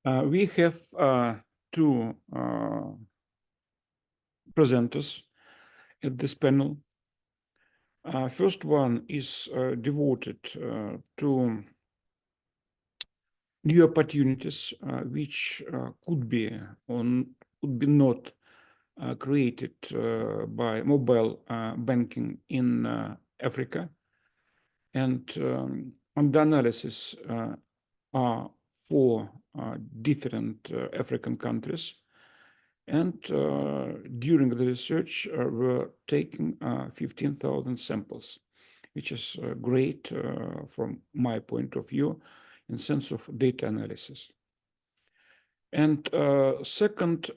We have two presenters at this panel. First one is devoted to new opportunities which could be or could be not created by mobile banking in Africa. And the analysis are for different African countries. And during the research, we're taking 15,000 samples, which is great from my point of view in sense of data analysis. And second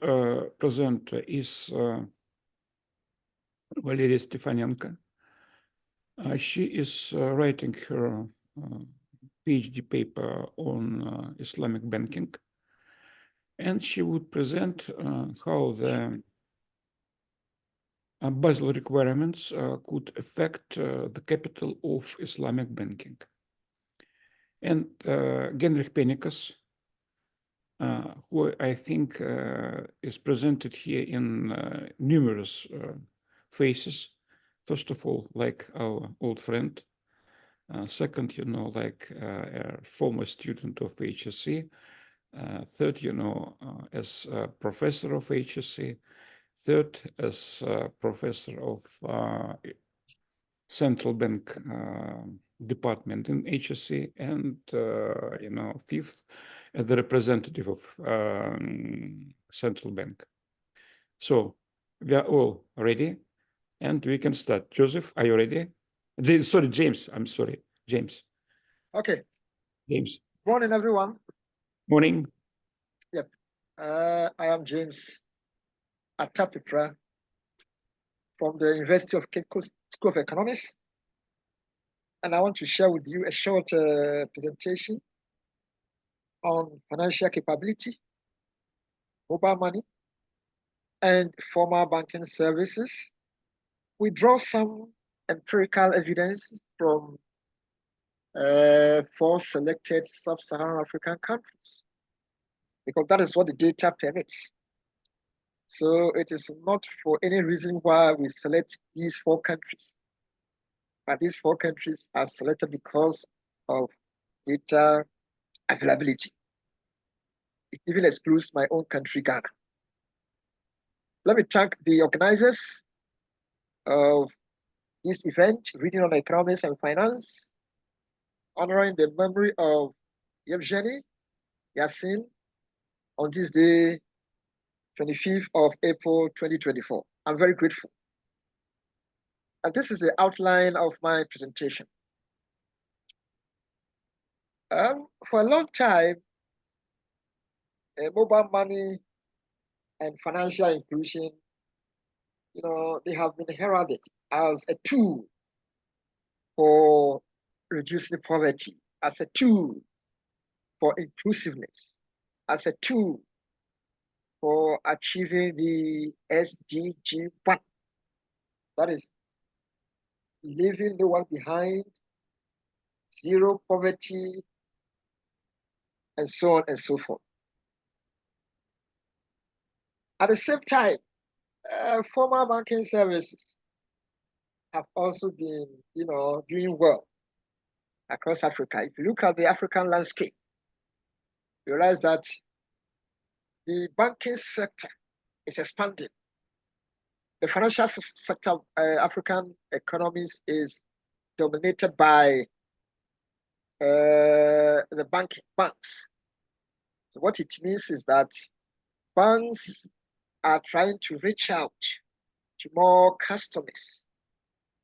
presenter is Valeria Stefanenko. She is writing her PhD paper on Islamic banking. And she would present how the Basel requirements could affect the capital of Islamic banking. And Gенрих Пеникас, who I think is presented here in numerous phases. First of all, like our old friend. Second, like a former student of HSC. Third, as a professor of HSC. Third, as a professor of central bank department in HSC. And, fifth, the representative of central bank. So we are all ready and we can start. Joseph, are you ready? Sorry, James. I'm sorry, James. Okay. James. Morning, everyone. Morning. Yep. I am James Atta Peprach from the University of Cape Coast School of Economics. And I want to share with you a short presentation on financial capability, mobile money, and formal banking services. We draw some empirical evidence from 4 selected sub-Saharan African countries, because that is what the data permits. So it is not for any reason why we select these 4 countries, but these 4 countries are selected because of data availability. It even excludes my own country, Ghana. Let me thank the organizers of this event, Reading on Economics and Finance, honoring the memory of Yevgeny Yassin on this day, 25th of April, 2024. I'm very grateful. And this is the outline of my presentation. For a long time, mobile money and financial inclusion, they have been heralded as a tool for reducing poverty, as a tool for inclusiveness, as a tool for achieving the SDG 1. That is, leaving no one behind, zero poverty, and so on and so forth. At the same time, formal banking services have also been, doing well across Africa. If you look at the African landscape, you realize that the banking sector is expanding. The financial sector of African economies is dominated by the banks. So what it means is that banks are trying to reach out to more customers.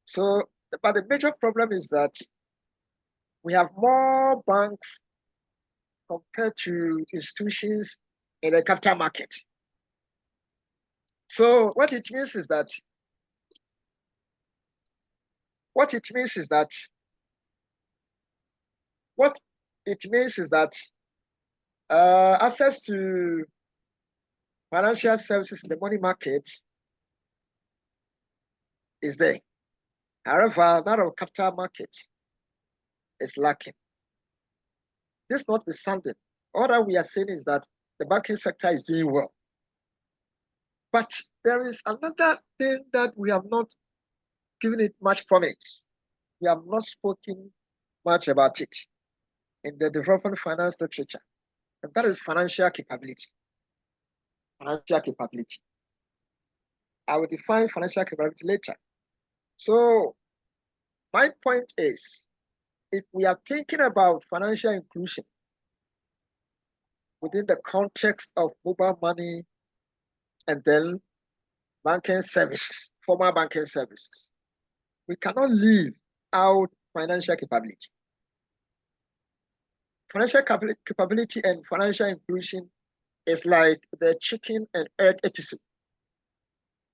So, but the major problem is that we have more banks compared to institutions in the capital market. So what it means is that access to financial services in the money market is there. However, that of capital market is lacking. This notwithstanding, All that we are saying is that the banking sector is doing well. But there is another thing that we have not given it much promise. We have not spoken much about it in the development finance literature, and that is financial capability. Financial capability. I will define financial capability later. So my point is, if we are thinking about financial inclusion within the context of mobile money and then banking services, formal banking services, we cannot leave out financial capability. Financial capability and financial inclusion is like the chicken and egg episode.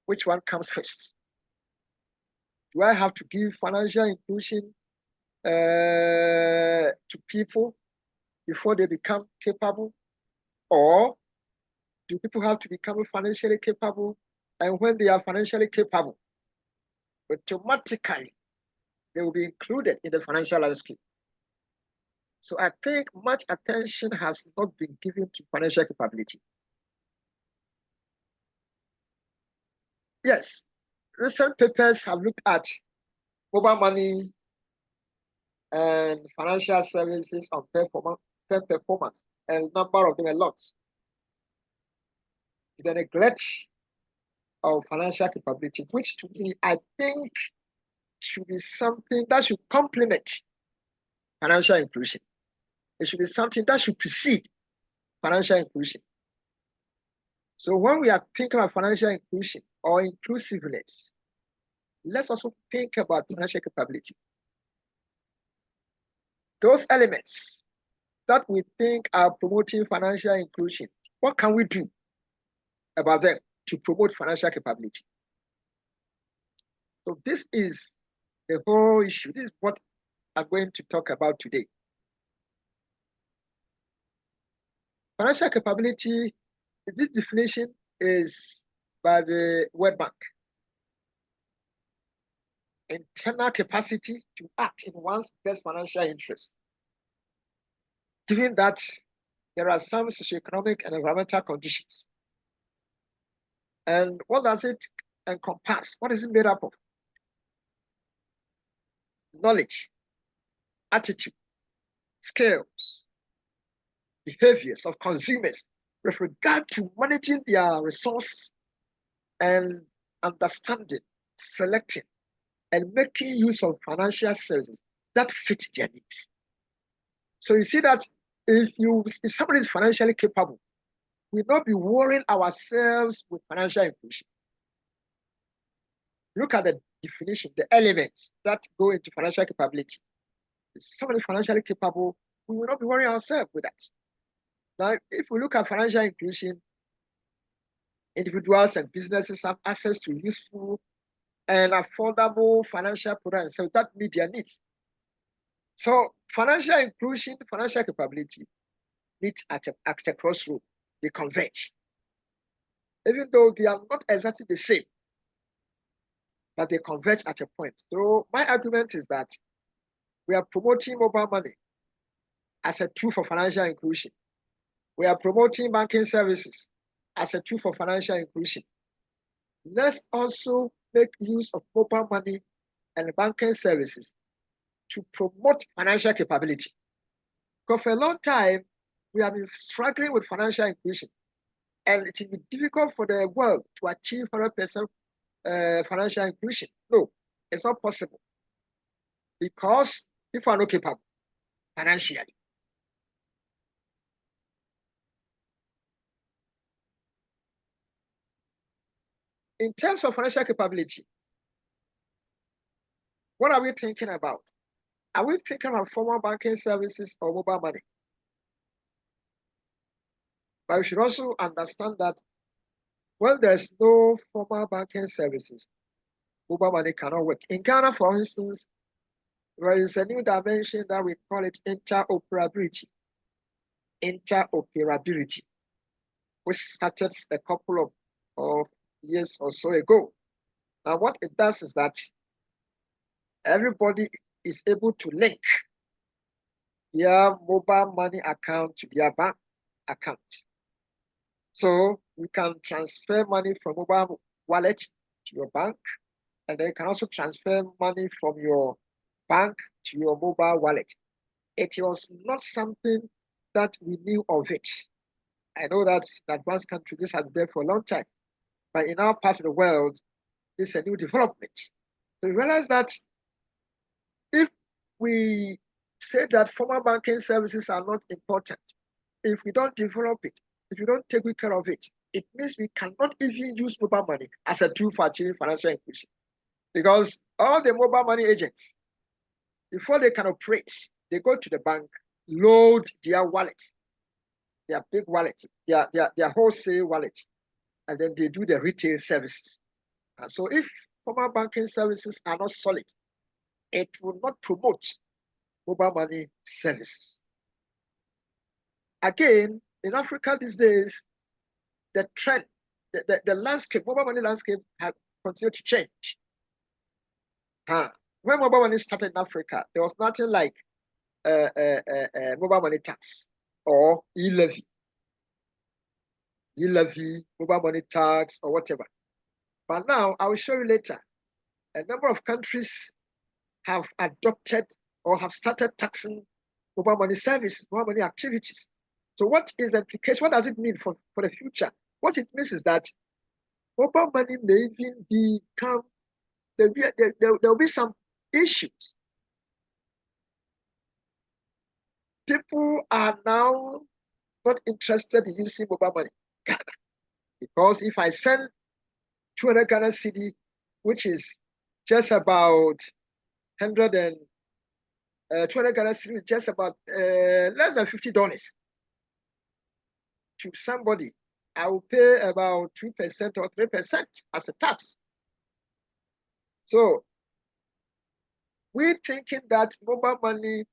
Which one comes first? Do I have to give financial inclusion to people before they become capable? Or do people have to become financially capable? And when they are financially capable, automatically they will be included in the financial landscape. So I think much attention has not been given to financial capability. Yes, recent papers have looked at mobile money and financial services on performance, and a number of them a lot. The neglect of financial capability, which to me, I think should be something that should complement financial inclusion. It should be something that should precede financial inclusion. So when we are thinking about financial inclusion or inclusiveness, let's also think about financial capability. Those elements that we think are promoting financial inclusion, what can we do about them to promote financial capability? So this is the whole issue. This is what I'm going to talk about today. Financial capability, this definition is by the World Bank. Internal capacity to act in one's best financial interest, given that there are some socioeconomic and environmental conditions. And what does it encompass? What is it made up of? Knowledge, attitude, skills, behaviors of consumers with regard to managing their resources and understanding, selecting, and making use of financial services that fit their needs. So you see that if somebody is financially capable, we'll not be worrying ourselves with financial inclusion. Look at the definition, the elements that go into financial capability. If somebody is financially capable, we will not be worrying ourselves with that. Now, if we look at financial inclusion, individuals and businesses have access to useful and affordable financial products, so that meet their needs. So financial inclusion, financial capability meet at a crossroad. They converge. Even though they are not exactly the same, but they converge at a point. So my argument is that we are promoting mobile money as a tool for financial inclusion. We are promoting banking services as a tool for financial inclusion. Let's also make use of mobile money and banking services to promote financial capability. Because for a long time, we have been struggling with financial inclusion, and it will be difficult for the world to achieve 100% financial inclusion. No, it's not possible because people are not capable financially. In terms of financial capability, what are we thinking about? Are we thinking about formal banking services or mobile money? But we should also understand that when there's no formal banking services, mobile money cannot work. In Ghana, for instance, there is a new dimension that we call it interoperability. Interoperability, which started a couple of years or so ago. Now, what it does is that everybody is able to link their mobile money account to their bank account. So we can transfer money from mobile wallet to your bank, and then you can also transfer money from your bank to your mobile wallet. It was not something that we knew of it. I know that in advanced countries, this has been there for a long time, but in our part of the world, this is a new development. So we realize that if we say that formal banking services are not important, if we don't develop it, if we don't take good care of it, it means we cannot even use mobile money as a tool for achieving financial inclusion. Because all the mobile money agents, before they can operate, they go to the bank, load their wallets, their big wallet, their wholesale wallet, and then they do the retail services. And so if formal banking services are not solid, it will not promote mobile money services. Again, in Africa these days, the trend, the landscape, mobile money landscape has continued to change. When mobile money started in Africa, there was nothing like mobile money tax or e-levy, mobile money tax or whatever. But now, I will show you later, a number of countries have adopted or have started taxing mobile money services, mobile money activities. So what is the implication? What does it mean for the future? What it means is that mobile money may even become, there will be some issues. People are now not interested in using mobile money, because if I send 200 Ghana cedi, which is just about 200 Ghana cedi, is just about less than $50 to somebody, I will pay about 2% or 3% as a tax. So we're thinking that mobile money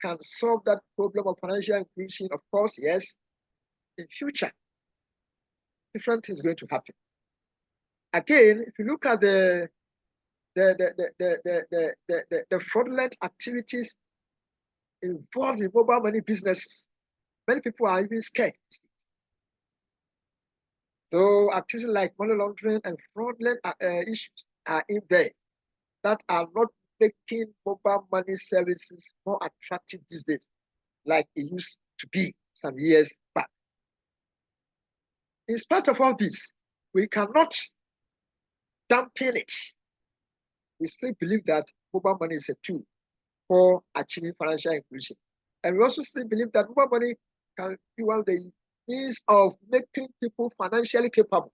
can solve that problem of financial inclusion. Of course, yes. In future, different things going to happen. Again, if you look at the fraudulent activities involved in mobile money businesses, many people are even scared. So activities like money laundering and fraudulent issues are in there that are not making mobile money services more attractive these days, like it used to be some years back. In spite of all this, we cannot dampen it. We still believe that mobile money is a tool for achieving financial inclusion. And we also still believe that mobile money can be one of the means of making people financially capable.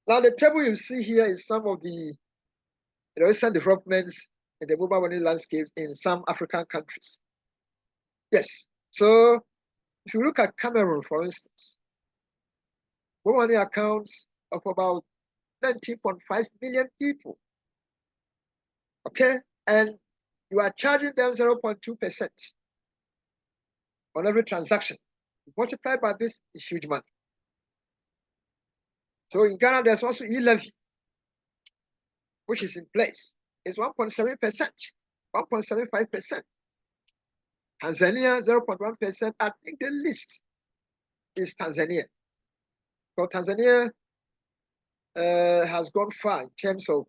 Now, the table you see here is some of the recent developments in the mobile money landscape in some African countries. Yes, so if you look at Cameroon, for instance, mobile money accounts of about 19.5 million people. Okay, and you are charging them 0.2% on every transaction. Multiplied by this is huge money. So in Ghana, there's also e-levy, which is in place. It's 1.7%, 1.75%. Tanzania, 0.1%. I think the least is Tanzania. So Tanzania has gone far in terms of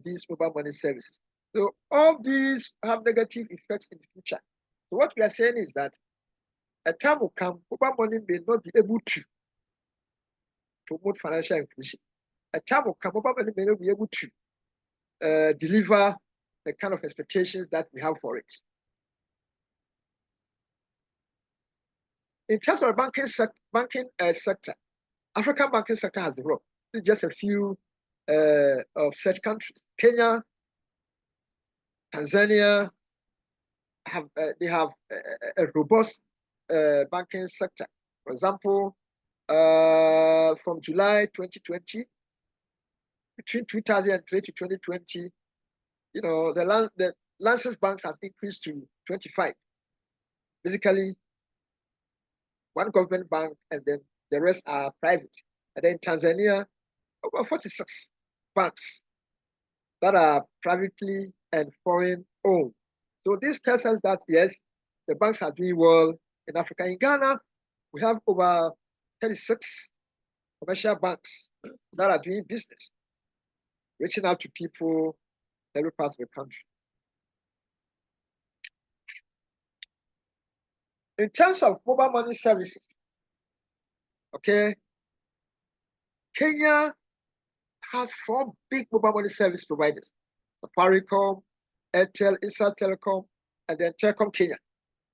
these mobile money services. So all these have negative effects in the future. So what we are saying is that a time will come, mobile money may not be able to promote financial inclusion. A time will come, mobile money may not be able to deliver the kind of expectations that we have for it. In terms of the banking sector, African banking sector has developed. It's just a few of such countries. Kenya, Tanzania have they have a robust banking sector. For example, from July 2020, between 2003 to 2020, you know, the licensed banks has increased to 25. Basically, one government bank and then the rest are private. And then Tanzania, over 46 banks that are privately and foreign owned. So this tells us that yes, the banks are doing well in Africa. In Ghana, we have over 36 commercial banks that are doing business, reaching out to people in every part of the country. In terms of mobile money services, okay, Kenya has 4 big mobile money service providers: Safaricom, Airtel, Isa Telecom, and then Telecom Kenya,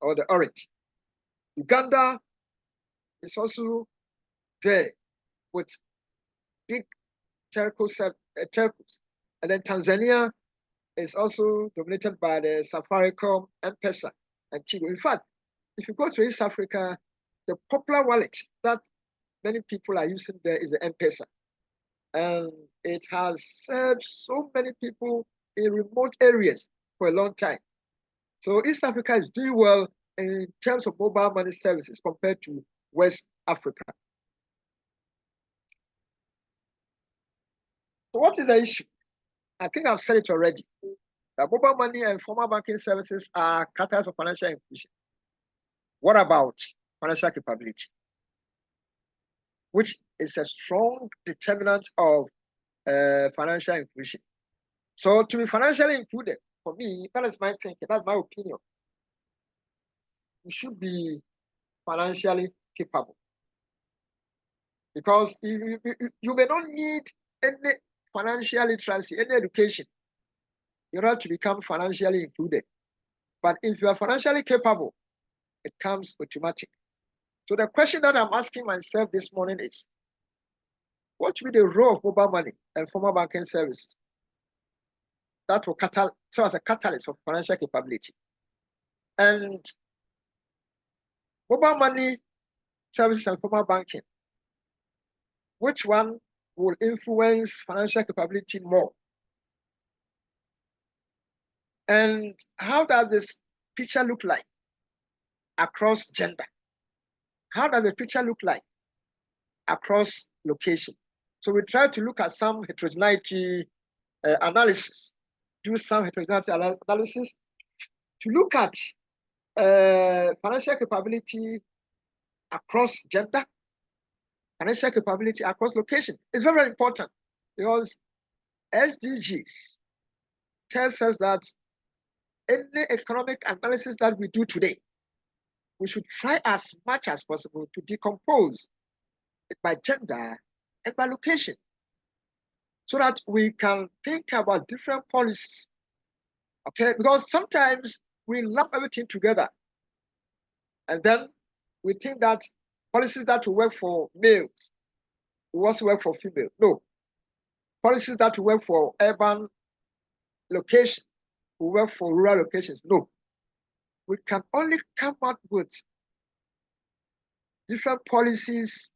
or the Orange. Uganda is also there with big telcos, and then Tanzania is also dominated by the Safaricom, M-Pesa, and Tigo. In fact, if you go to East Africa, the popular wallet that many people are using there is the M-Pesa. And it has served so many people in remote areas for a long time. So East Africa is doing well in terms of mobile money services compared to West Africa. So what is the issue? I think I've said it already. That mobile money and formal banking services are catalysts of financial inclusion. What about financial capability, which is a strong determinant of financial inclusion? So to be financially included, for me, that is my thinking, that's my opinion. You should be financially capable. Because you may not need any financial literacy, any education, in order to become financially included. But if you are financially capable, it comes automatic. So the question that I'm asking myself this morning is, what will be the role of mobile money and formal banking services that will serve as a catalyst for financial capability? And mobile money services and formal banking, which one will influence financial capability more? And how does this picture look like across gender? How does the picture look like across location? So we try to look at some heterogeneity analysis, do some heterogeneity analysis to look at financial capability across gender, financial capability across location. It's very, very important because SDGs tells us that any economic analysis that we do today, we should try as much as possible to decompose it by gender and by location, so that we can think about different policies. Okay, because sometimes we lump everything together, and then we think that policies that will work for males will also work for females. No, policies that will work for urban locations will work for rural locations. No, we can only come up with different policies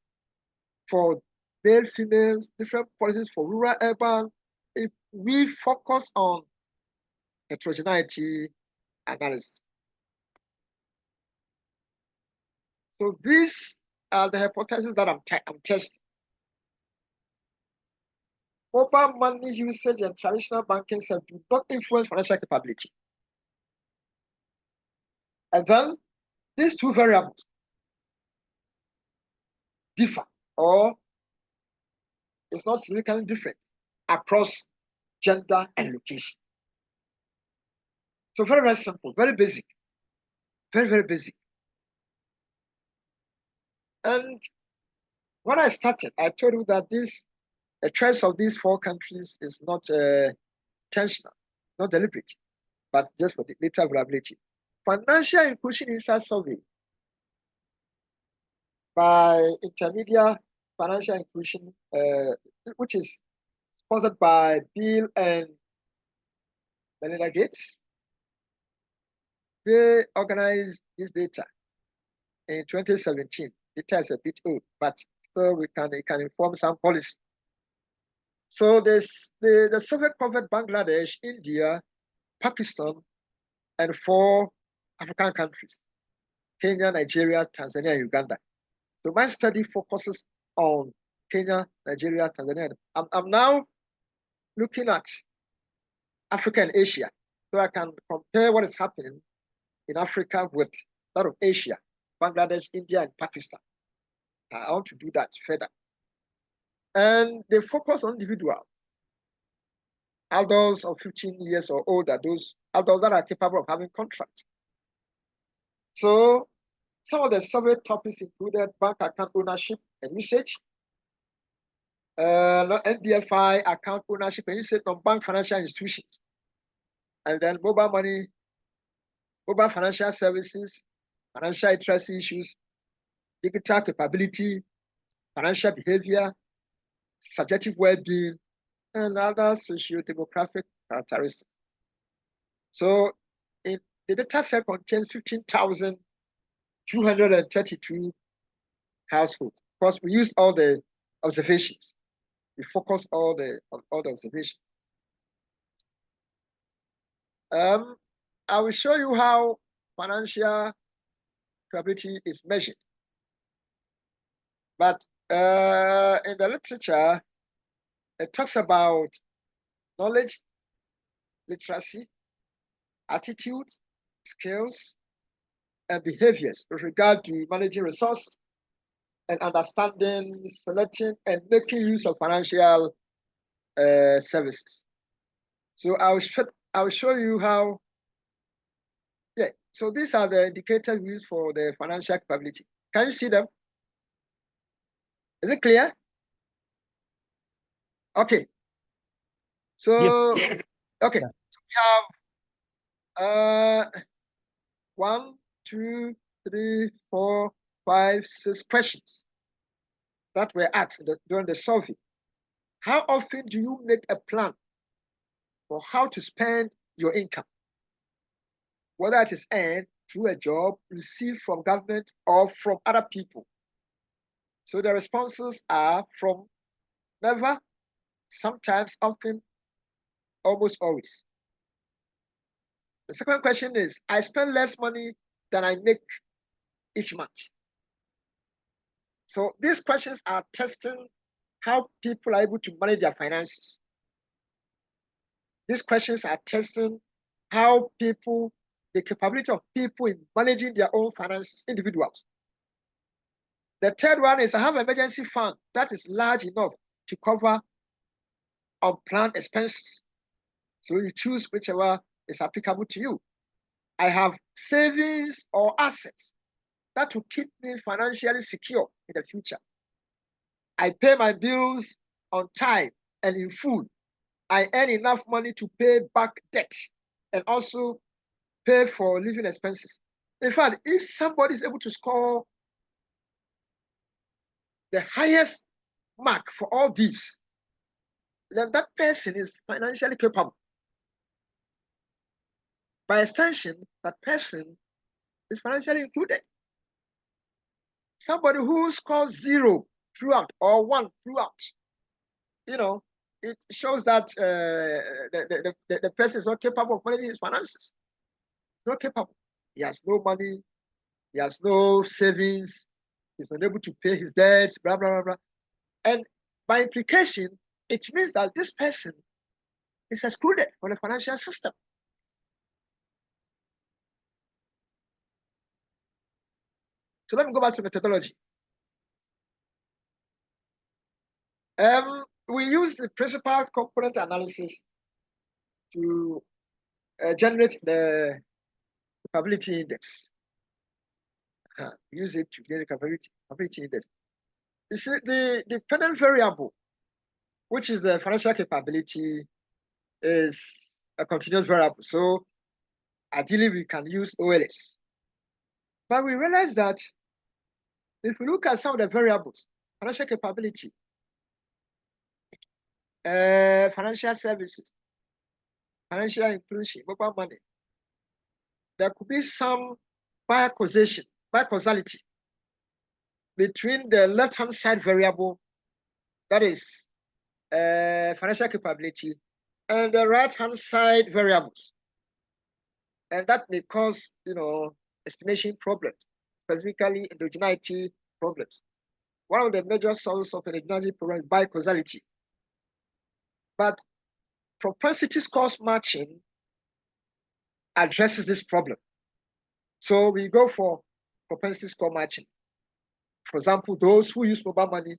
for male, females, different policies for rural, urban, if we focus on heterogeneity analysis. So these are the hypotheses that I'm testing. Mobile money usage and traditional banking sector do not influence financial capability. And then these two variables differ, or it's not significantly different across gender and location. So very, very simple, very basic, very, very basic. And when I started, I told you that the choice of these 4 countries is not intentional, not deliberate, but just for the data availability. Financial Inclusion Insight Survey by Intermediate Financial Inclusion, which is sponsored by Bill and Melinda Gates. They organized this data in 2017. Data is a bit old, but still it can inform some policy. So the survey covered Bangladesh, India, Pakistan, and 4 African countries: Kenya, Nigeria, Tanzania, and Uganda. So my study focuses on Kenya, Nigeria, Tanzania. I'm now looking at Africa and Asia, so I can compare what is happening in Africa with that of Asia. Bangladesh, India, and Pakistan. I want to do that further. And they focus on individuals, adults of 15 years or older, those adults that are capable of having contracts. So some of the survey topics included bank account ownership and usage, NBFI account ownership and usage on bank financial institutions, and then mobile money, mobile financial services, financial literacy issues, digital capability, financial behavior, subjective well-being, and other socio-demographic characteristics. So the data set contains 15,232 households. Of course, we use all the observations. We focus on all the observations. I will show you how financial capability is measured. But in the literature, it talks about knowledge, literacy, attitudes, skills, and behaviors with regard to managing resources and understanding, selecting, and making use of financial services. So I'll show you how. Yeah. So these are the indicators used for the financial capability. Can you see them? Is it clear? Okay. So yes. Okay. Yeah. So we have 1, 2, 3, 4, 5, 6 questions that were asked during the survey. How often do you make a plan for how to spend your income, whether it is earned through a job received from government or from other people? So the responses are from never, sometimes, often, almost always. The second question is, I spend less money than I make each month. So these questions are testing how people are able to manage their finances. These questions are testing how people, the capability of people in managing their own finances, individuals. The third one is, I have an emergency fund that is large enough to cover unplanned expenses. So you choose whichever is applicable to you. I have savings or assets that will keep me financially secure in the future. I pay my bills on time and in full. I earn enough money to pay back debt and also pay for living expenses. In fact, if somebody is able to score the highest mark for all these, then that person is financially capable. By extension, that person is financially included. Somebody who scores 0 throughout or 1 throughout, you know, it shows that the person is not capable of managing his finances. Not capable. He has no money. He has no savings. He's unable to pay his debts, blah, blah, blah, blah. And by implication, it means that this person is excluded from the financial system. So let me go back to methodology. We use the principal component analysis to generate the capability index. Use it to generate capability index. You see, the dependent variable, which is the financial capability, is a continuous variable. So ideally, we can use OLS. But we realize that if we look at some of the variables, financial capability, financial services, financial inclusion, mobile money, there could be some biocausality between the left-hand side variable, that is financial capability, and the right-hand side variables. And that may cause, estimation problems, specifically endogeneity problems. One of the major sources of endogeneity problem is biocausality. But propensity scores matching addresses this problem. So we go for propensity score matching. For example, those who use mobile money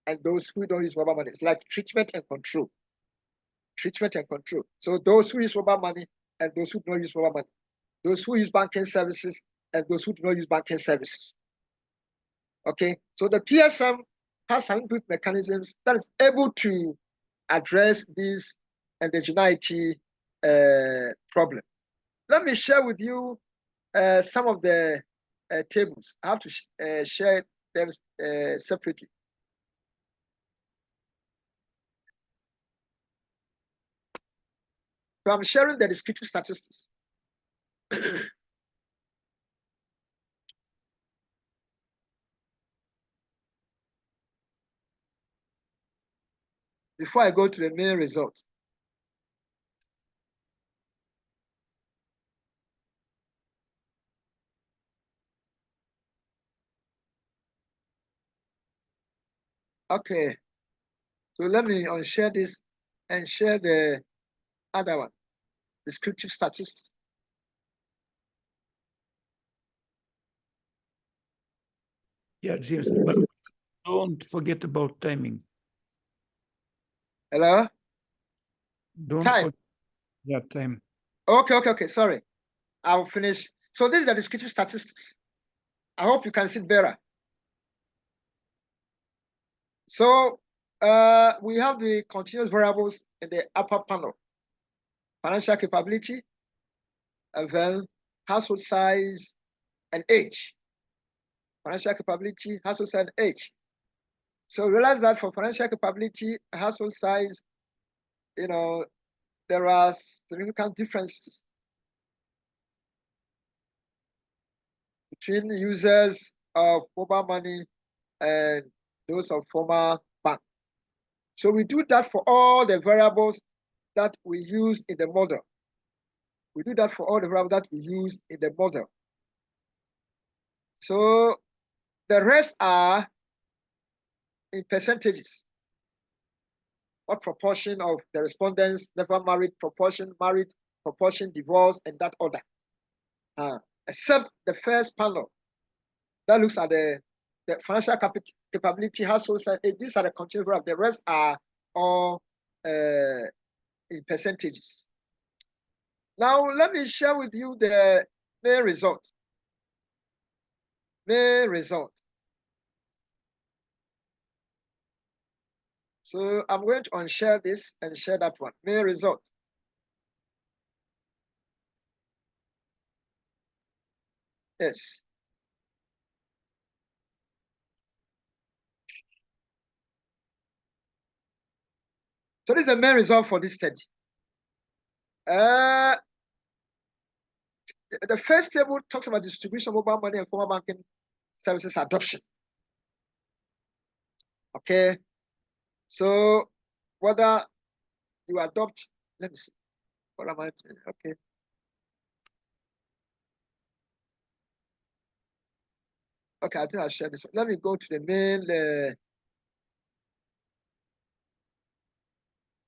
and those who don't use mobile money. It's like treatment and control. Treatment and control. So those who use mobile money and those who do not use mobile money. Those who use banking services and those who do not use banking services. Okay, so the PSM has some input mechanisms that is able to address this indigeneity problem. Let me share with you some of the tables. I have to share them separately. So I'm sharing the descriptive statistics. Before I go to the main result. Okay, so let me unshare this and share the other one, descriptive statistics. Yeah, James, but don't forget about timing. Hello? Don't Time. forget that time. Okay, sorry. I'll finish. So this is the descriptive statistics. I hope you can see it better. So we have the continuous variables in the upper panel. Financial capability, and then household size and age. Financial capability, household size, and age. So realize that for financial capability, household size, you know, there are significant differences between users of mobile money and those of formal bank. So we do that for all the variables that we use in the model. We do that for all the variables that we use in the model. So the rest are in percentages. What proportion of the respondents never married, proportion married, proportion divorced, and that order. Except the first panel that looks at the financial capability, household size. These are the continuous variables. The rest are all in percentages. Now, let me share with you the main result. Main result. So I'm going to unshare this and share that one. Main result. Yes. So this is the main result for this study. The first table talks about distribution of mobile money and formal banking services adoption. Okay. So whether you adopt, let me see. What am I doing? Okay. Okay, I think I'll share this one. Let me go to the main.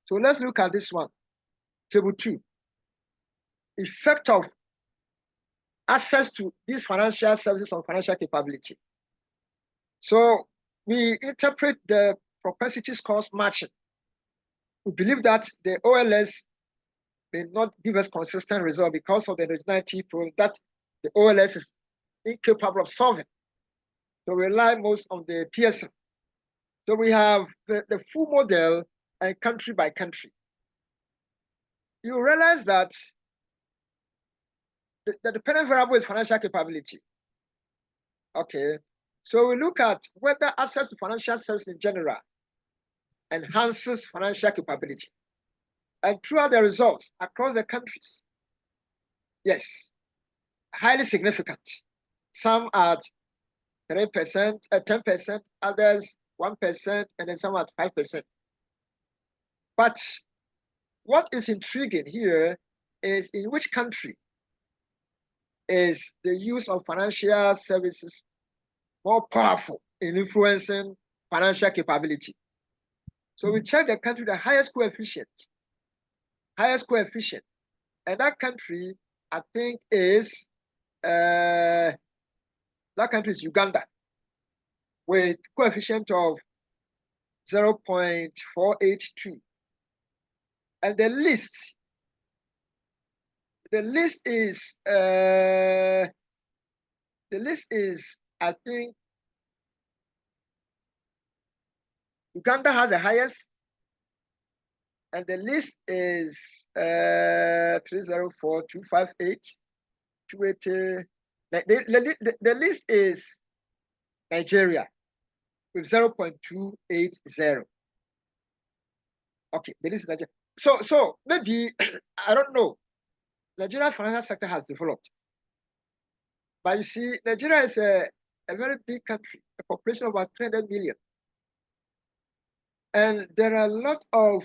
So let's look at this one. Table 2. Effect of access to these financial services on financial capability. So we interpret the propensity scores matching. We believe that the OLS may not give us consistent result because of the originality problem that the OLS is incapable of solving. So we rely most on the PSM. So we have the full model and country by country. You realize that the dependent variable is financial capability. Okay, so we look at whether access to financial services in general enhances financial capability. And throughout the results across the countries, yes, highly significant. Some at 3%, 10%, others 1%, and then some at 5%. But what is intriguing here is in which country is the use of financial services more powerful in influencing financial capability. So we check the country with the highest coefficient, and that country, I think, is That country is Uganda, with coefficient of 0.482. And the list is, I think, Uganda has the highest, and the list is 304,258, 280. The list is Nigeria with 0.280. Okay, the list is Nigeria. So maybe I don't know. Nigeria financial sector has developed, but you see, Nigeria is a very big country, a population of about 300 million, and there are a lot of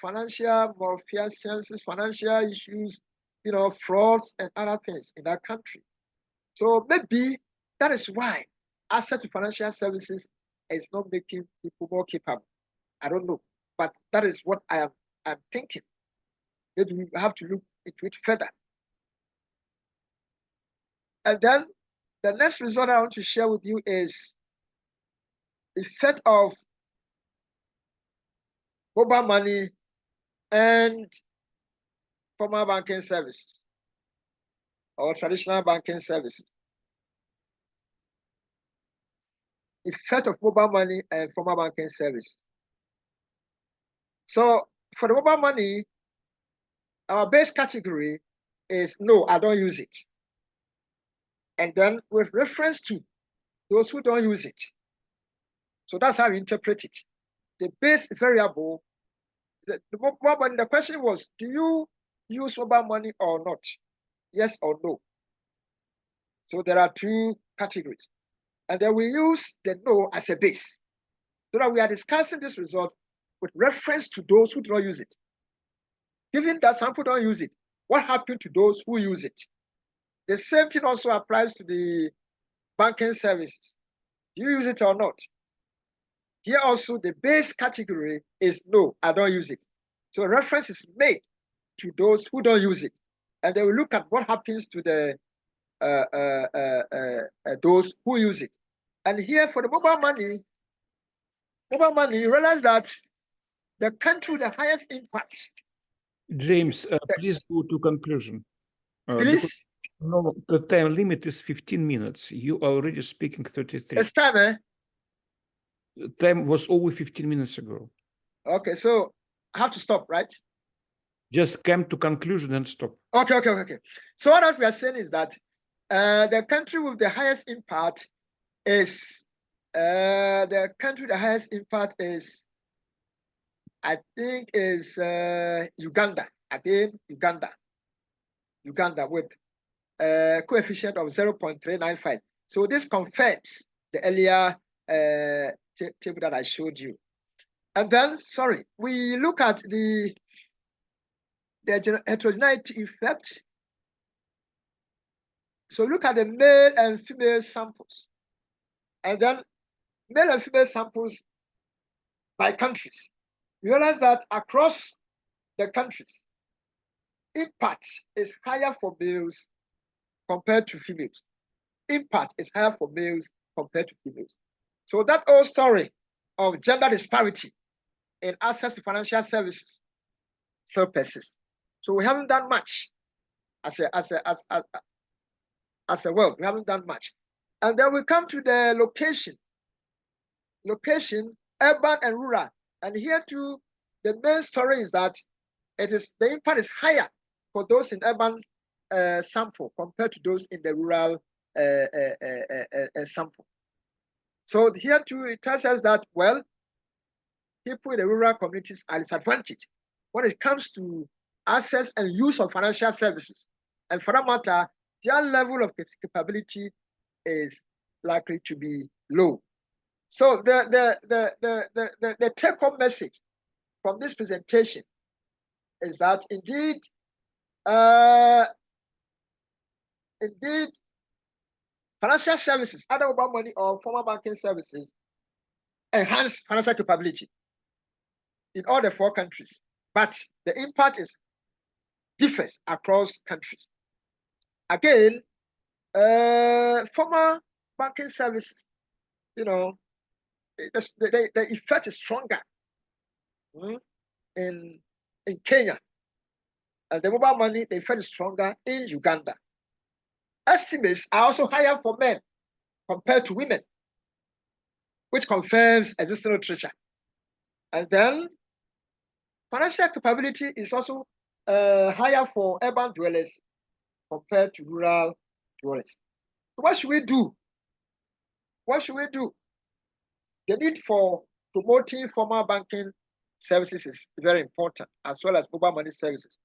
financial malfeasance, financial issues, frauds and other things in that country. So maybe that is why access to financial services is not making people more capable. I don't know, but that is what I'm thinking. Maybe we have to look into it further. And then the next result I want to share with you is the effect of mobile money and formal banking services or traditional banking services. Effect of mobile money and formal banking services. So for the mobile money, our base category is no, I don't use it. And then with reference to those who don't use it. So that's how we interpret it. The base variable, the mobile money, the question was, do you use mobile money or not? Yes or no. So there are two categories. And then we use the no as a base. So that we are discussing this result with reference to those who do not use it. Given that some people don't use it, what happened to those who use it? The same thing also applies to the banking services. Do you use it or not? Here also, the base category is no, I don't use it. So reference is made to those who don't use it. And they will look at what happens to the those who use it. And here for the mobile money, you realize that the country with the highest impact. James, please go to conclusion. Please? No, the time limit is 15 minutes. You are already speaking 33. It's time, eh? Time was over 15 minutes ago. Okay, so I have to stop, right? Just come to conclusion and stop. Okay. So what we are saying is that the country with the highest impact is I think is Uganda. Again, Uganda with coefficient of 0.395. So this confirms the earlier table that I showed you. And then, we look at the heterogeneity effect. So look at the male and female samples. And then male and female samples by countries. You realize that across the countries, impact is higher for males compared to females. Impact is higher for males compared to females. So that old story of gender disparity in access to financial services still persists. So we haven't done much as a world. We haven't done much. And then we come to the location, urban and rural. And here too, the main story is that the impact is higher for those in urban sample compared to those in the rural sample. So here too, it tells us that, well, people in the rural communities are disadvantaged when it comes to access and use of financial services. And for that matter, their level of capability is likely to be low. So the take-home message from this presentation is that indeed, financial services, either mobile money or formal banking services, enhance financial capability in all the 4 countries, but the impact differs across countries. Again, Formal banking services, you know, the effect is stronger in Kenya. And the mobile money, the effect is stronger in Uganda. Estimates are also higher for men compared to women, which confirms existing literature. And then financial capability is also higher for urban dwellers compared to rural dwellers. So what should we do? What should we do? The need for promoting formal banking services is very important, as well as mobile money services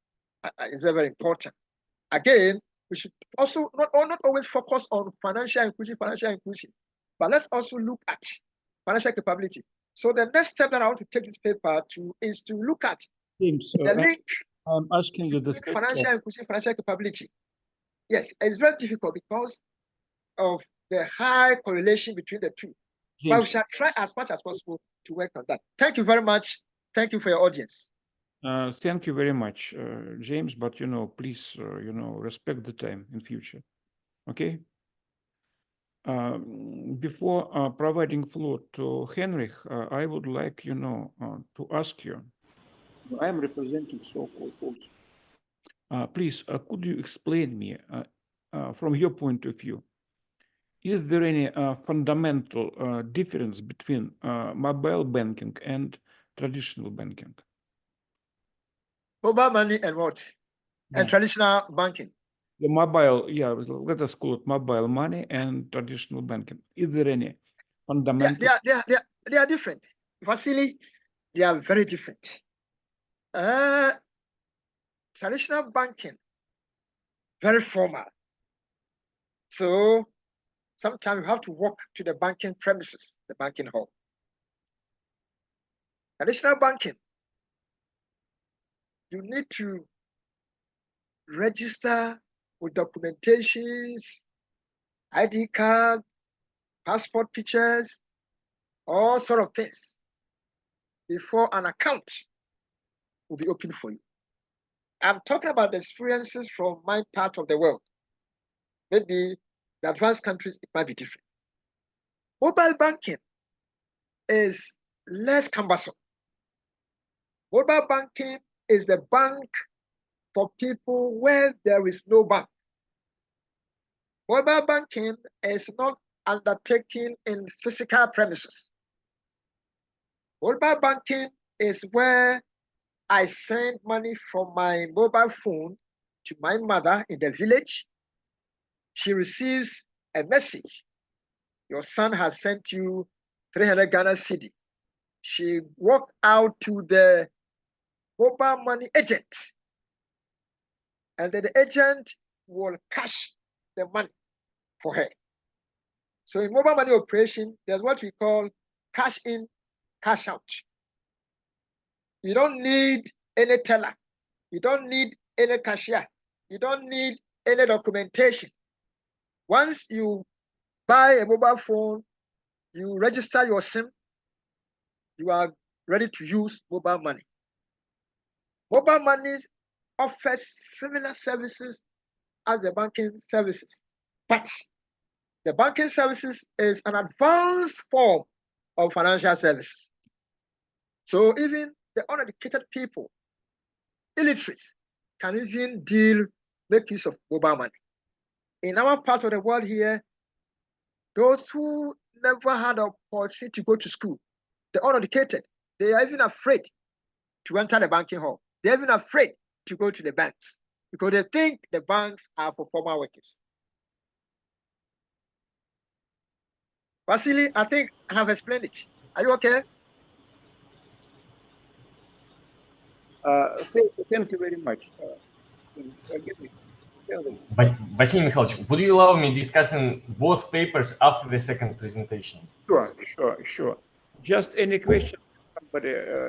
is very, very important. Again, we should also not always focus on financial inclusion, but let's also look at financial capability. So the next step that I want to take this paper to is to look at James, the link. I'm asking you this. Financial inclusion, financial capability. Yes, it's very difficult because of the high correlation between the two. James, but we shall try as much as possible to work on that. Thank you very much. Thank you for your audience. Thank you very much, James, but, please, respect the time in future, okay? Before providing floor to Heinrich, I would like, to ask you, I am representing so-called also. Please, could you explain me, from your point of view, is there any fundamental difference between mobile banking and traditional banking? Mobile money and what? Yeah. And traditional banking. The mobile, let us call it mobile money and traditional banking. Is there any fundamental? They are different. Vasily, they are very different. Traditional banking, very formal. So sometimes you have to walk to the banking premises, the banking hall. Traditional banking, you need to register with documentations, ID card, passport pictures, all sort of things before an account will be opened for you. I'm talking about the experiences from my part of the world. Maybe the advanced countries, it might be different. Mobile banking is less cumbersome. Mobile banking is the bank for people where there is no bank. Mobile banking is not undertaken in physical premises. Mobile banking is where I send money from my mobile phone to my mother in the village. She receives a message. Your son has sent you 300 Ghana cedi. She walked out to the mobile money agent, and then the agent will cash the money for her. So in mobile money operation, there's what we call cash in, cash out. You don't need any teller. You don't need any cashier. You don't need any documentation. Once you buy a mobile phone, you register your SIM, you are ready to use mobile money. Mobile money offers similar services as the banking services, but the banking services is an advanced form of financial services. So even the uneducated people, illiterates, can even make use of mobile money. In our part of the world here, those who never had the opportunity to go to school, the uneducated, they are even afraid to enter the banking hall. They're even afraid to go to the banks because they think the banks are for formal workers. Vasily, I think I have explained it. Are you okay? Thank you very much. Василий Михайлович, would you allow me discussing both papers after the second presentation? Sure. Just any questions?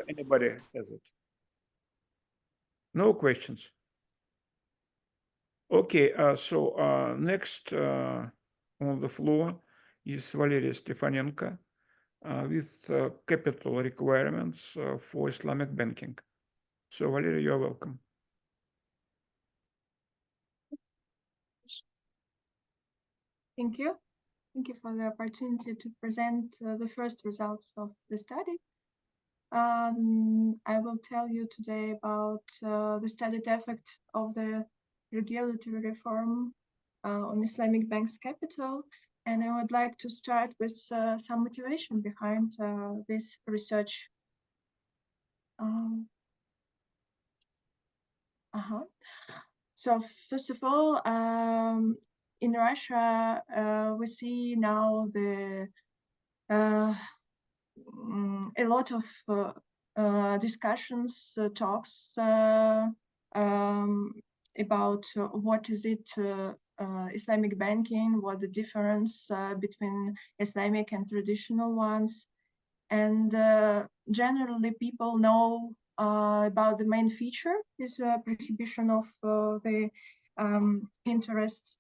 Anybody has it? No questions? Okay, so next on the floor is Valeria Stefanenko with capital requirements for Islamic banking. So Valeria, you're welcome. Thank you. Thank you for the opportunity to present the first results of the study. I will tell you today about the studied effect of the regulatory reform on Islamic banks' capital, and I would like to start with some motivation behind this research. So first of all, in Russia, we see now a lot of discussions, talks about what is it Islamic banking, what the difference between Islamic and traditional ones. And generally people know about the main feature is prohibition of the interests.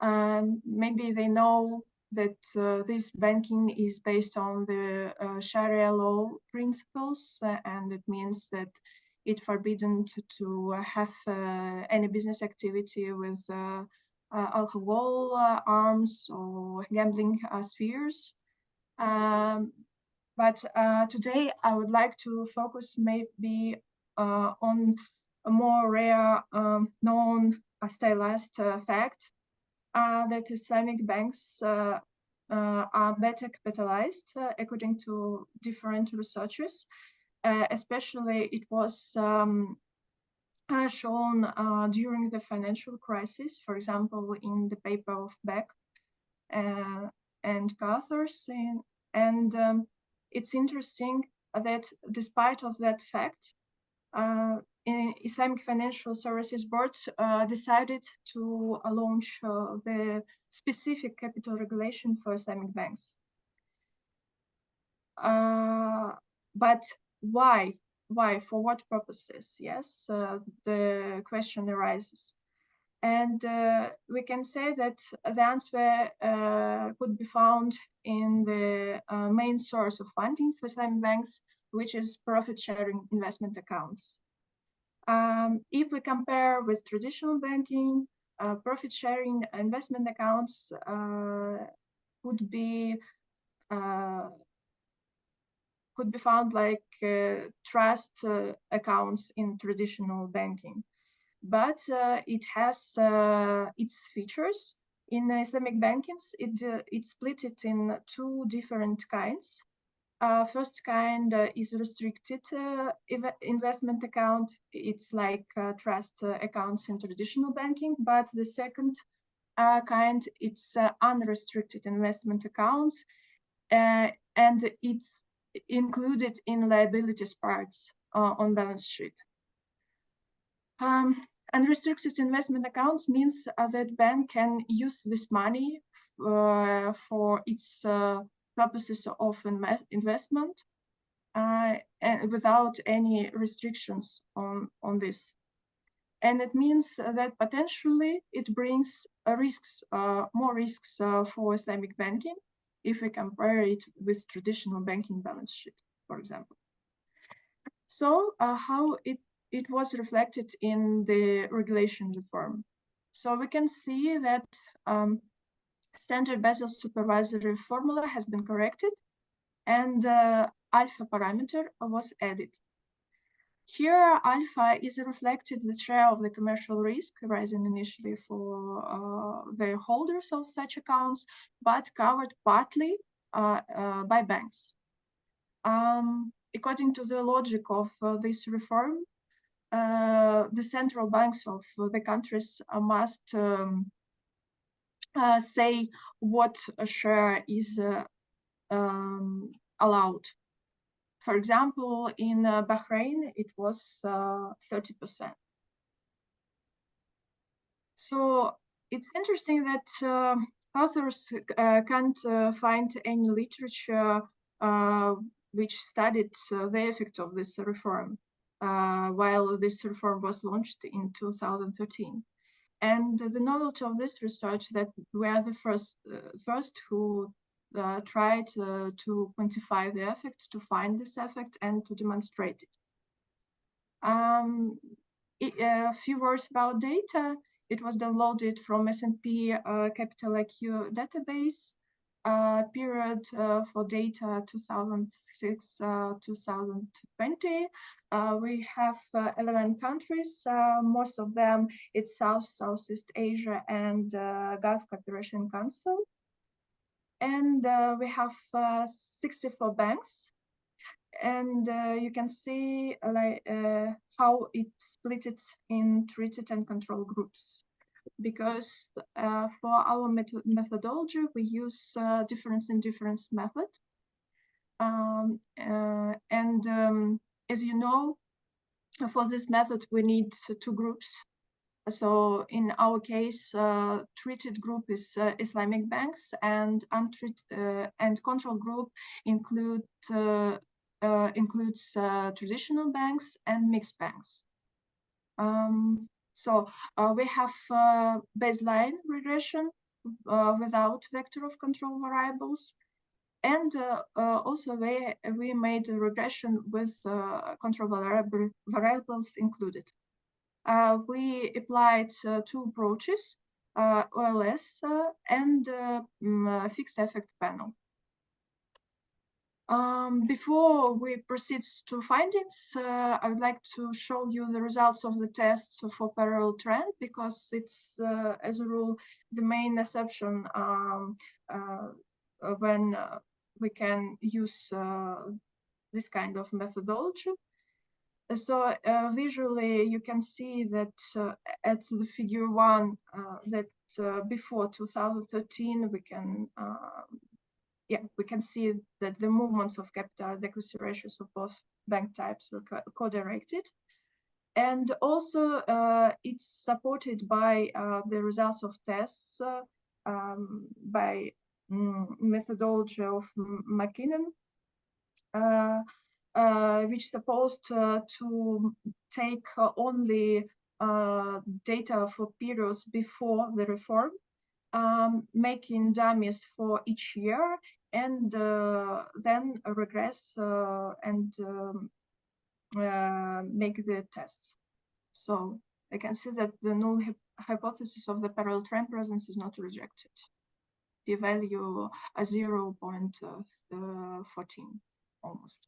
Maybe they know that this banking is based on the Sharia law principles, and it means that it's forbidden to have any business activity with alcohol, arms, or gambling spheres. But today I would like to focus maybe on a more rare, known, stylized fact that Islamic banks are better capitalized according to different researchers. Especially it was shown during the financial crisis, for example, in the paper of Beck and Carthers. And it's interesting that despite of that fact, Islamic Financial Services Board decided to launch the specific capital regulation for Islamic banks. But why? Why? For what purposes? Yes, the question arises. And we can say that the answer could be found in the main source of funding for Islamic banks, which is profit-sharing investment accounts. If we compare with traditional banking, profit-sharing investment accounts could be found like trust accounts in traditional banking. But it has its features. In Islamic bankings, it's split it in two different kinds. First kind is restricted investment account. It's like trust accounts in traditional banking. But the second kind, it's unrestricted investment accounts, and it's included in liabilities parts on balance sheet. Unrestricted investment accounts means that bank can use this money for its purposes of investment and without any restrictions on this. And it means that potentially it brings risks, more risks for Islamic banking if we compare it with traditional banking balance sheet, for example. So how it was reflected in the regulation reform. So we can see that standard Basel supervisory formula has been corrected and alpha parameter was added. Here, alpha is reflected the share of the commercial risk rising initially for the holders of such accounts, but covered partly by banks. According to the logic of this reform, the central banks of the countries must say what a share is allowed. For example, in Bahrain, it was 30%. So it's interesting that authors can't find any literature which studied the effect of this reform while this reform was launched in 2013. And the novelty of this research that we are the first who tried to quantify the effects, to find this effect and to demonstrate it. A few words about data. It was downloaded from S&P Capital IQ database. Period for data 2006-2020. We have 11 countries. Most of them it's Southeast Asia and Gulf Cooperation Council. And we have 64 banks. And you can see how it's split in treated and control groups. Because for our methodology, we use difference in difference method. As you know, for this method, we need two groups. So in our case, treated group is Islamic banks, and untreated and control group includes traditional banks and mixed banks. So we have baseline regression without vector of control variables, and also we made a regression with control variables included. We applied two approaches, OLS and fixed effect panel. Before we proceed to findings, I would like to show you the results of the tests for parallel trend, because it's, as a rule, the main assumption when we can use this kind of methodology. So visually, you can see that at the figure 1, that before 2013, we can see that the movements of capital adequacy ratios of both bank types were co-directed. And also, it's supported by the results of tests by methodology of McKinnon, which is supposed to take only data for periods before the reform, making dummies for each year, and then regress and make the tests. So I can see that the null hypothesis of the parallel trend presence is not rejected. P-value 0.14 almost.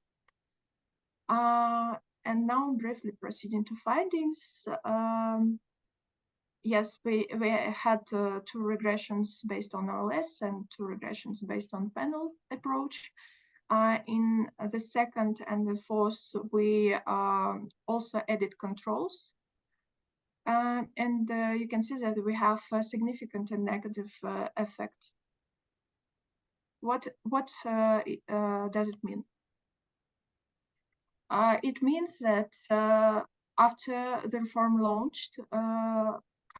And now briefly proceeding to findings. Yes, we had two regressions based on OLS and two regressions based on panel approach. In the second and the fourth, we also added controls. And you can see that we have a significant and negative effect. What does it mean? It means that after the reform launched,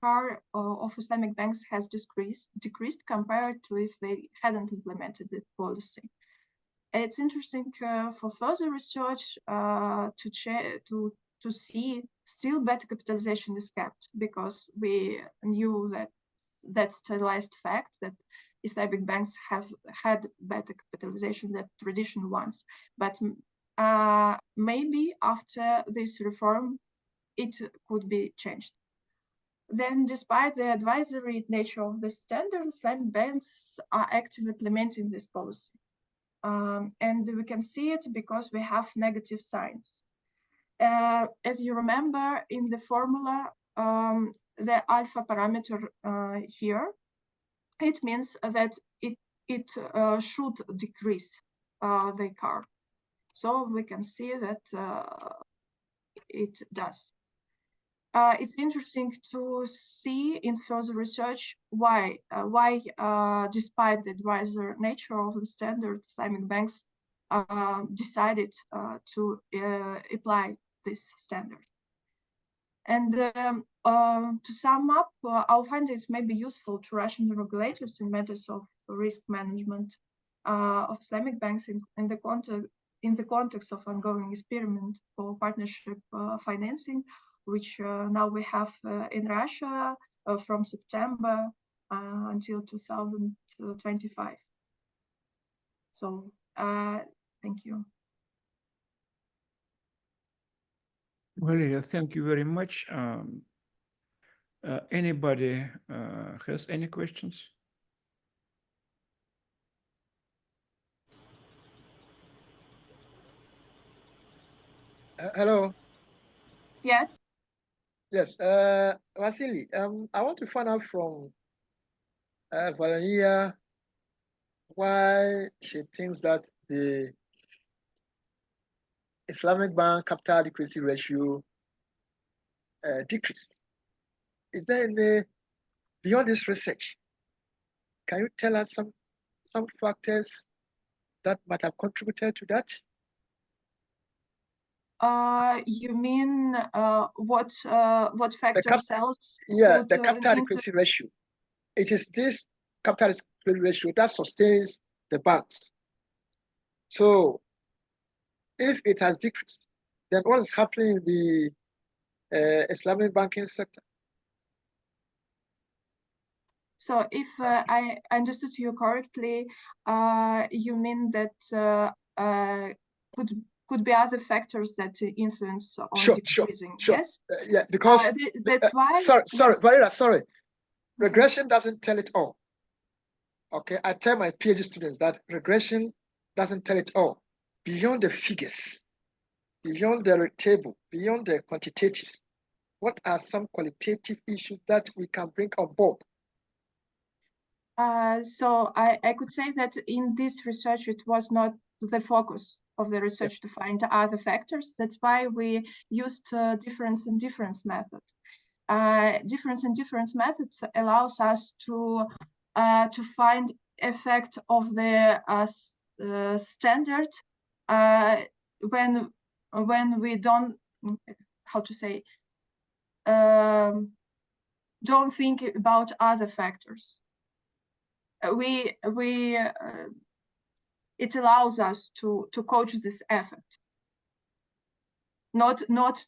CAR of Islamic banks has decreased compared to if they hadn't implemented the policy. It's interesting for further research to see still better capitalization is kept, because we knew that that's stylized fact that Islamic banks have had better capitalization than traditional ones, but maybe after this reform, it could be changed. Then, despite the advisory nature of the standard, Islamic banks are actively implementing this policy. And we can see it because we have negative signs. As you remember, in the formula, the alpha parameter here, it means that it should decrease the CAR. So we can see that it does. It's interesting to see in further research why despite the advisor nature of the standard, Islamic banks decided to apply this standard. And to sum up, our findings may be useful to Russian regulators in matters of risk management of Islamic banks in the context of ongoing experiment for partnership financing, which now we have in Russia from September until 2025. So thank you. Valeria, thank you very much. Anybody has any questions? Hello. Yes. Yes. Vasily, I want to find out from Valeria why she thinks that the Islamic bank capital adequacy ratio decreased. Is there any, beyond this research, can you tell us some factors that might have contributed to that? You mean what factors else? Yeah, the capital adequacy ratio. It is this capital adequacy ratio that sustains the banks. So if it has decreased, then what is happening in the Islamic banking sector? So if I understood you correctly, you mean that could be other factors that influence on decreasing. Sure. Yes. Yeah, because that's why. Sorry, yes. Valeria, sorry. Regression doesn't tell it all. Okay, I tell my PhD students that regression doesn't tell it all. Beyond the figures, beyond the table, beyond the quantitatives, what are some qualitative issues that we can bring on board? So I could say that in this research, it was not the focus of the research to find other factors. That's why we used difference and difference method. Difference and difference methods allows us to find effect of the standard when we don't, how to say, don't think about other factors. It allows us to coach this effect, not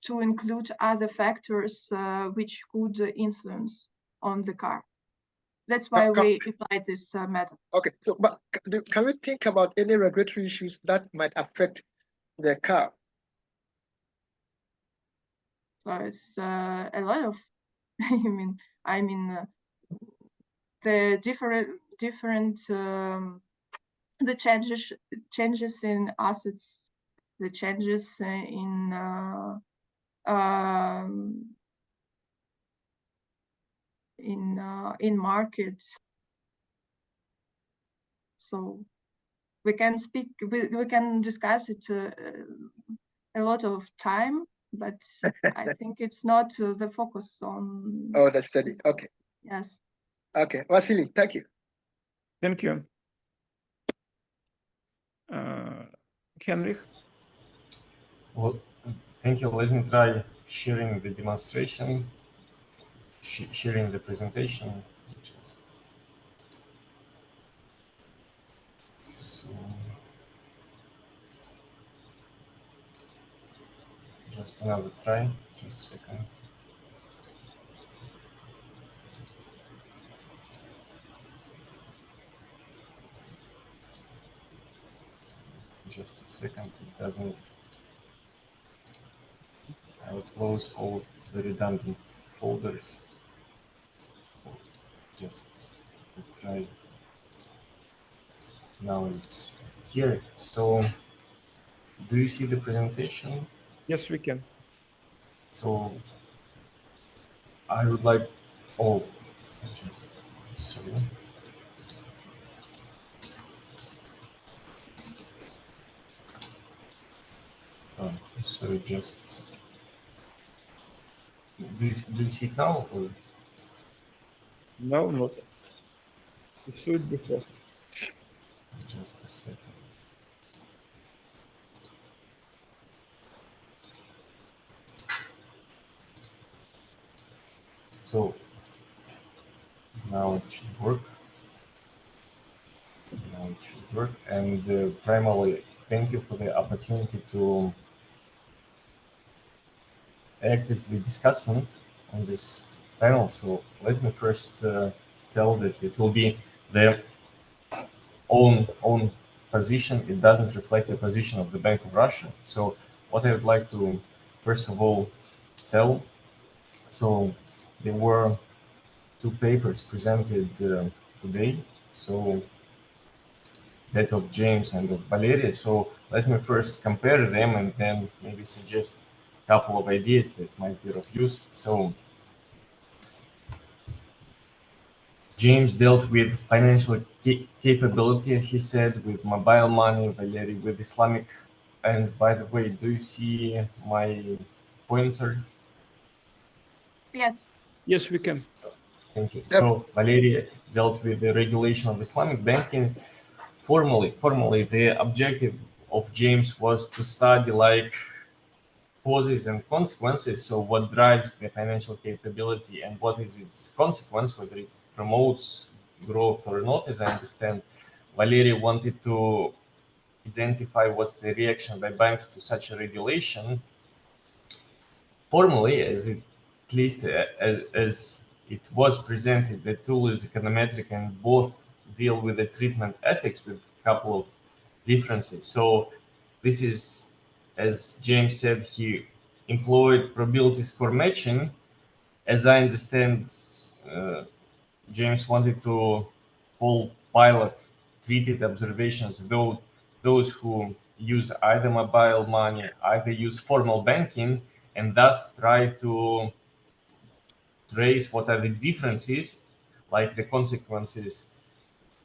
to include other factors which could influence on the car. That's why we applied this method. Okay, so but can we think about any regulatory issues that might affect the car? So it's a lot of, I mean, the different the changes in assets, the changes in markets. So we can speak, we can discuss it a lot of time, but I think it's not the focus on. Oh, the study. Okay. Yes. Okay, Vasily, thank you. Thank you. Henrich? Well, thank you. Let me try sharing the demonstration, sharing the presentation. Just another try, just a second. Just a second, it doesn't. I will close all the redundant folders. Just try. Now it's here. So, do you see the presentation? Yes, we can. So, I would like. Oh, just sorry. So just. Do you see it now or? No, not. It should be before. Just a second. So now it should work. Now it should work. And primarily, thank you for the opportunity to act as the discussant on this panel. So let me first tell that it will be their own position. It doesn't reflect the position of the Bank of Russia. So what I would like to first of all tell, so there were two papers presented today. So that of James and of Valeria. So let me first compare them and then maybe suggest a couple of ideas that might be of use. So James dealt with financial capability, as he said, with mobile money, Valeria with Islamic. And by the way, do you see my pointer? Yes. Yes, we can. Thank you. Yep. So Valeria dealt with the regulation of Islamic banking. Formally, the objective of James was to study like causes and consequences. So what drives the financial capability and what is its consequence, whether it promotes growth or not, as I understand. Valeria wanted to identify what's the reaction by banks to such a regulation. Formally, at least as it was presented, the tool is econometric and both deal with the treatment ethics with a couple of differences. So this is, as James said, he employed probability score matching. As I understand, James wanted to call pilot treated observations, though those who use either mobile money, either use formal banking, and thus try to trace what are the differences, like the consequences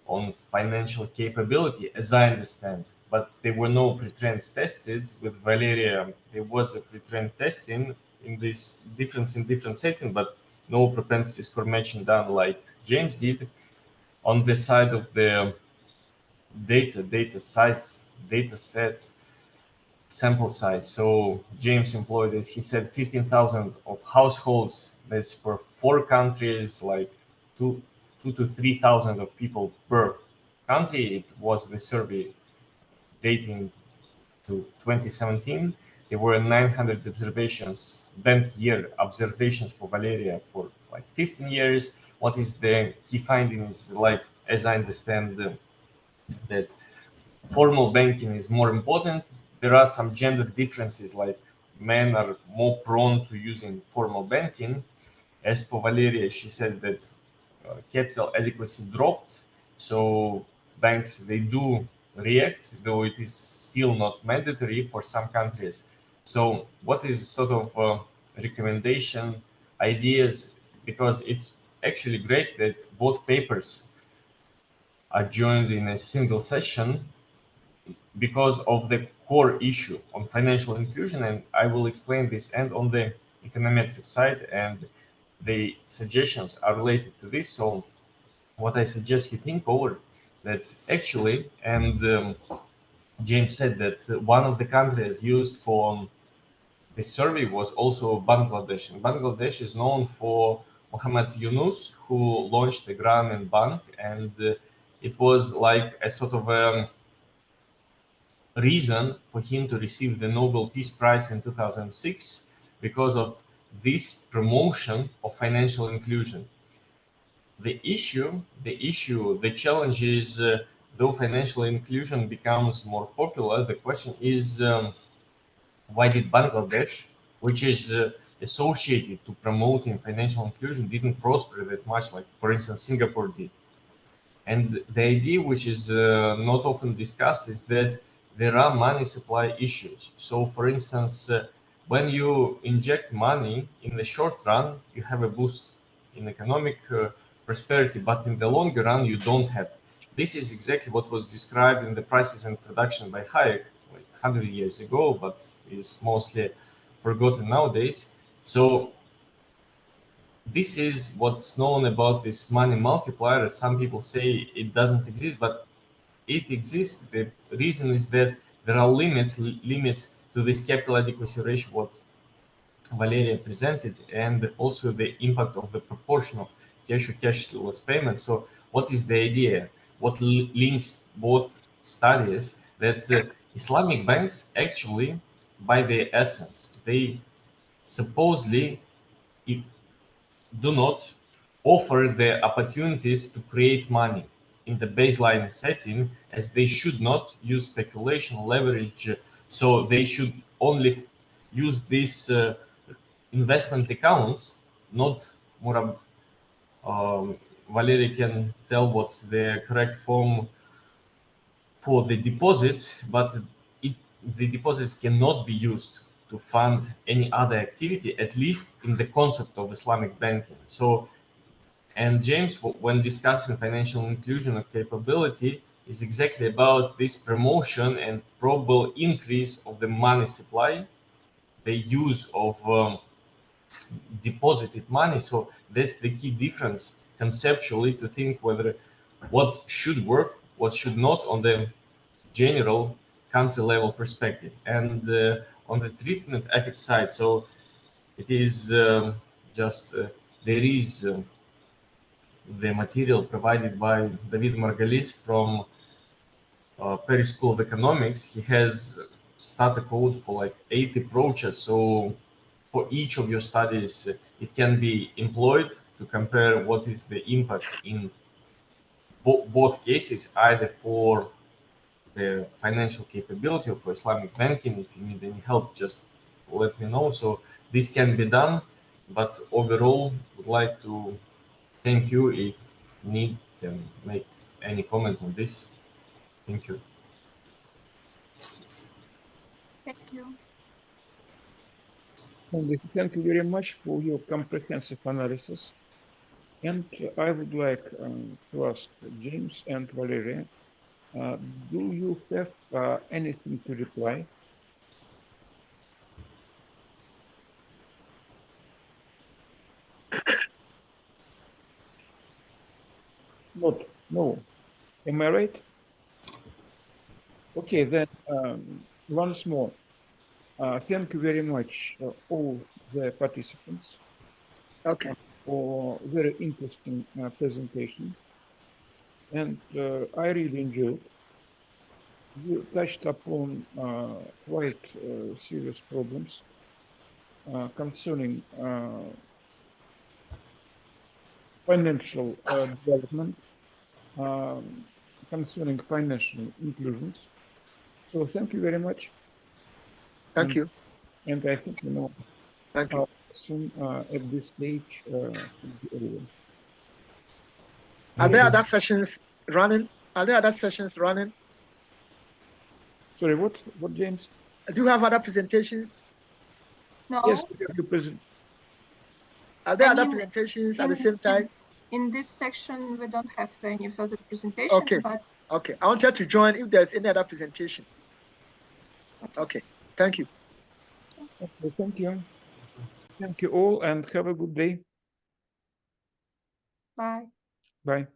on financial capability, as I understand. But there were no pre-trends tested. With Valeria, there was a pre-trend testing in this difference in different setting, but no propensity score matching done like James did. On the side of the data size, data set, sample size. So James employed, as he said, 15,000 of households. That's for 4 countries, like two to 3,000 of people per country. It was the survey dating to 2017. There were 900 observations, bank year observations for Valeria for like 15 years. What is the key findings? Like, as I understand, that formal banking is more important. There are some gender differences, like men are more prone to using formal banking. As for Valeria, she said that capital adequacy dropped. So banks, they do react, though it is still not mandatory for some countries. So what is sort of recommendation, ideas, because it's actually great that both papers are joined in a single session because of the core issue on financial inclusion, and I will explain this, and on the econometric side, and the suggestions are related to this. So what I suggest you think over, that actually, and James said that one of the countries used for the survey was also Bangladesh. And Bangladesh is known for Muhammad Yunus, who launched the Grameen Bank, and it was like a sort of reason for him to receive the Nobel Peace Prize in 2006 because of this promotion of financial inclusion. The challenge is, though financial inclusion becomes more popular, the question is, why did Bangladesh, which is associated to promoting financial inclusion, didn't prosper that much, like, for instance, Singapore did? And the idea, which is not often discussed, is that there are money supply issues. So, for instance, when you inject money in the short run, you have a boost in economic prosperity, but in the longer run, you don't have. This is exactly what was described in the Prices and Production by Hayek, like 100 years ago, but is mostly forgotten nowadays. So this is what's known about this money multiplier. Some people say it doesn't exist, but it exists. The reason is that there are limits to this capital adequacy ratio, what Valeria presented, and also the impact of the proportion of cash or cashless payments. So what is the idea? What links both studies? That Islamic banks actually, by their essence, they supposedly do not offer the opportunities to create money in the baseline setting, as they should not use speculation leverage. So they should only use these investment accounts, not Valeria can tell what's the correct form for the deposits, but the deposits cannot be used to fund any other activity, at least in the concept of Islamic banking. So, and James, when discussing financial inclusion or capability, is exactly about this promotion and probable increase of the money supply, the use of deposited money. So that's the key difference conceptually, to think whether what should work, what should not, on the general country level perspective. And on the treatment ethics side, so it is there is the material provided by David Margalis from Paris School of Economics. He has started code for like 8 approaches. So for each of your studies, it can be employed to compare what is the impact in both cases, either for the financial capability or for Islamic banking. If you need any help, just let me know. So this can be done, but overall, would like to thank you. If need, can make any comment on this. Thank you. Thank you. Thank you very much for your comprehensive analysis. And I would like to ask James and Valeria, do you have anything to reply? Not, no. Am I right? Okay, then once more, thank you very much, all the participants, Okay. for very interesting presentation. And I really enjoyed. You touched upon quite serious problems concerning financial development, concerning financial inclusions. So thank you very much. Thank you. And I think you know Thank you. our lesson at this stage should be over. Are there other sessions running? Are there other sessions running? Sorry, what, James? Do you have other presentations? No, Yes, we have your present. Are there I other mean, presentations at the same time? in this section, we don't have any further presentations, Okay. but Okay. I wanted to join if there's any other presentation. Okay. Thank you. Okay, thank you. Thank you all and have a good day. bye. Bye.